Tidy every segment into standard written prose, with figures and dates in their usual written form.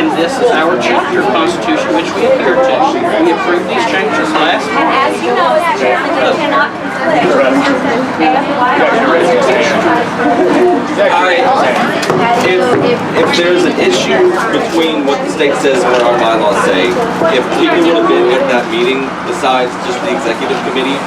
And this is our chapter constitution, which we adhere to. We approved these changes last month. And as you know, as chairman, they cannot conflict. All right. If there's an issue between what the state says and what our bylaws say, if people would have been at that meeting besides just the executive committee,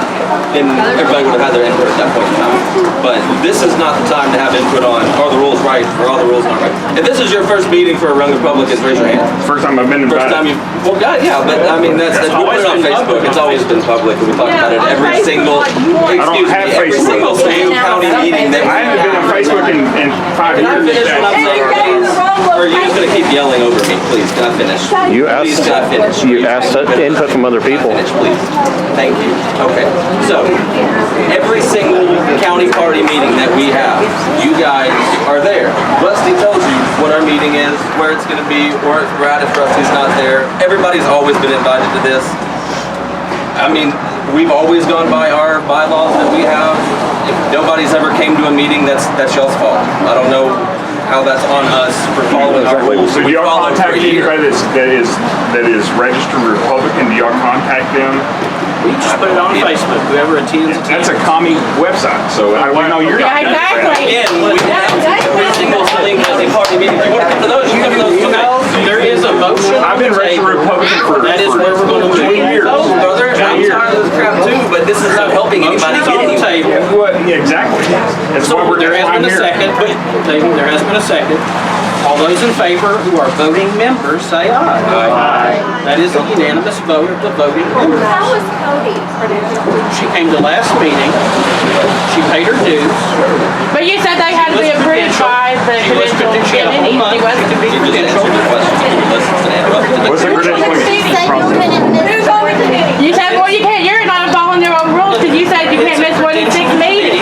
then everybody would have had their input at that point in time. But this is not the time to have input on are the rules right or are the rules not right. If this is your first meeting for Young Republicans, raise your hand. First time I've been invited. First time you, well, God, yeah, but I mean that's we put it on Facebook. It's always been public, and we talk about it every single. Excuse me, every single Saline County meeting that I haven't been on Facebook in 5 years. Can I finish what I'm saying, please? Or are you just going to keep yelling over me? Please, can I finish? You asked input from other people. Finish, please. Thank you. Okay. So, every single county party meeting that we have, you guys are there. Rusty tells you what our meeting is, where it's going to be, or if Brad, if Rusty's not there. Everybody's always been invited to this. I mean, we've always gone by our bylaws that we have. If nobody's ever came to a meeting, that's y'all's fault. I don't know how that's on us for following our rules. So do y'all contact anybody that is registered Republican? Do y'all contact them? We just put it on Facebook. Whoever attends. That's a commie website, so I know you're not. Exactly. Again, we have every single Saline County party meeting. If you want to come to those, you come to those. There is a motion. I've been registered Republican for that is where we're going to 20 years. Brother, I'm tired of this crap too, but this is not helping anybody get on the anywhere. table. Yeah, exactly. That's why we're There has been a second. There has been a second. All those in favor who are voting members say aye. Aye. That is a unanimous vote of the voting members. How was Cody credentialed? She came to last meeting. She paid her dues. But you said they had to be approved by the credential. She had a whole month. She could be credentialed. What's the credentialing? You said, well, you can't. You're not following their own rules because you said you can't miss more than 6 meetings.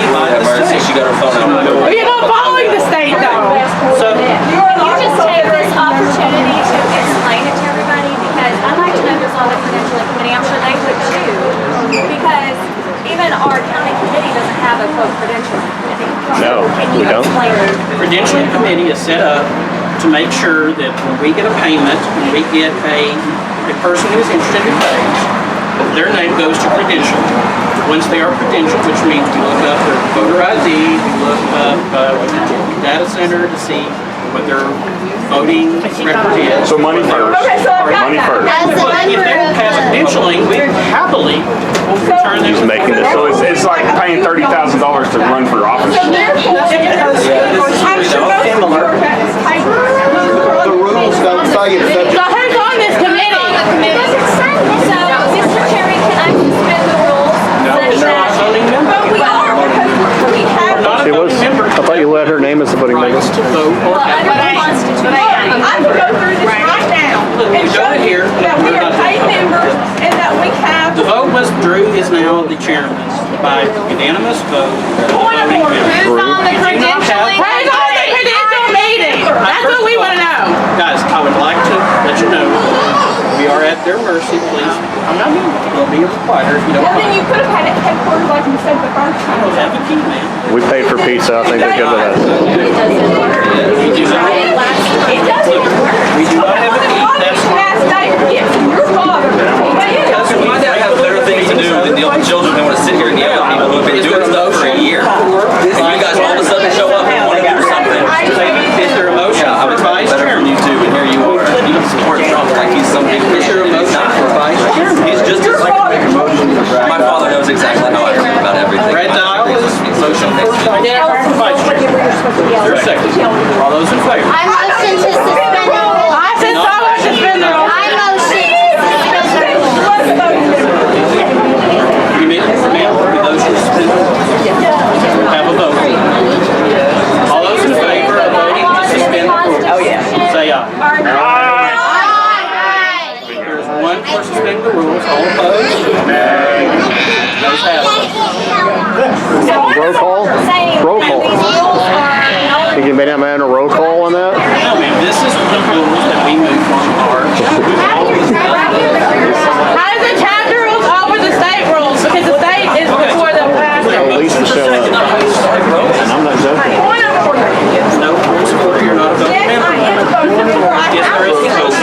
She got her phone out. Well, you're not following the state though. So You just take this opportunity to explain it to everybody because I'd like to know who's on the credentialing committee. I'm sure they would too. Because even our county committee doesn't have a quote credentialing committee. No, Can we you don't. explain it? the credentialing committee is set up to make sure that when we get a payment, when we get a person who is interested in pays, their name goes to credential. Once they are credentialed, which means we look up their voter ID, we look up data center to see what their voting record is. So money first. Okay, so I've got Money that. first. As a But if they don't pass credentialing, we happily will return them. He's making this So it's like paying $30,000 to run for office. So therefore, I'm sure most similar. The rules don't say it's such So who's on this committee? So, Mr. Chairman, can I suspend the rules? No, Such they're not that- voting member. But we are because we have. Not a It was. voting member. I thought you let her name as a voting member. Rights to vote or Well, under the Constitution. I can go through this right now Look, we and go show here. you that we We're are not paid doing members and that we have. The vote was Drew is now the chairman by unanimous vote. Point of order. Who's on the credentialing? Who's on the credential meeting? That's what we want to know. Guys, I would like to let you know, we are at their mercy, please. I'm not here. We'll be quieter if you don't Well, then you mind. could have had it headquartered like you said the first I time. don't have a key, man. We paid for pizza. I think they're good with that. We do not It doesn't work. we do not have a key. That's Last night, yes, your father. But yeah. Because my dad has better things to do than deal with children who want to sit here and yell at people who have been doing stuff for a year. And you guys all of a sudden show up and want to do something. Is there a motion Yeah, I would for vice better from chairman? you two, and here you are. You support Trump like he's some big fish. He's not. He's just as my father knows exactly how I feel about everything. Red dial is motion for vice chairman. There's a second. All those in favor? I motion to suspend the rules. I said so. I suspend the rules. I motion to suspend the rules. You mean, those who suspend? Have a vote. All those in favor of voting to suspend the rules? Oh, yeah. Say aye. Aye. There's one for suspending the rules. All opposed? Those have it. Roll call? Roll call. You can make that man a roll call on that? No, ma'am, this is the rules that we move from our chapter. How does the chapter rules over the state rules? Because the state is before the pastor. At least to show up. And I'm not joking. Point of order. No points of order. You're not a voting Yes, I member. am a voting member. I Yes, have there is. to.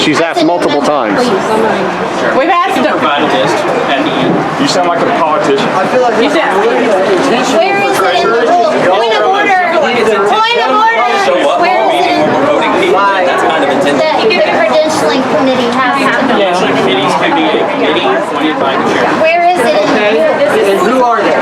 She's asked multiple times. We've asked them. Provide a list at the end. You sound like a politician. You said, Where is it in the rule? Point of order. Point of order. Show up Where for a is meeting it where we're voting people, that's kind of intense. that the credentialing committee has to know? Credentialing committees can be a committee appointed by the chairman. Where is it in the rule? And who are they?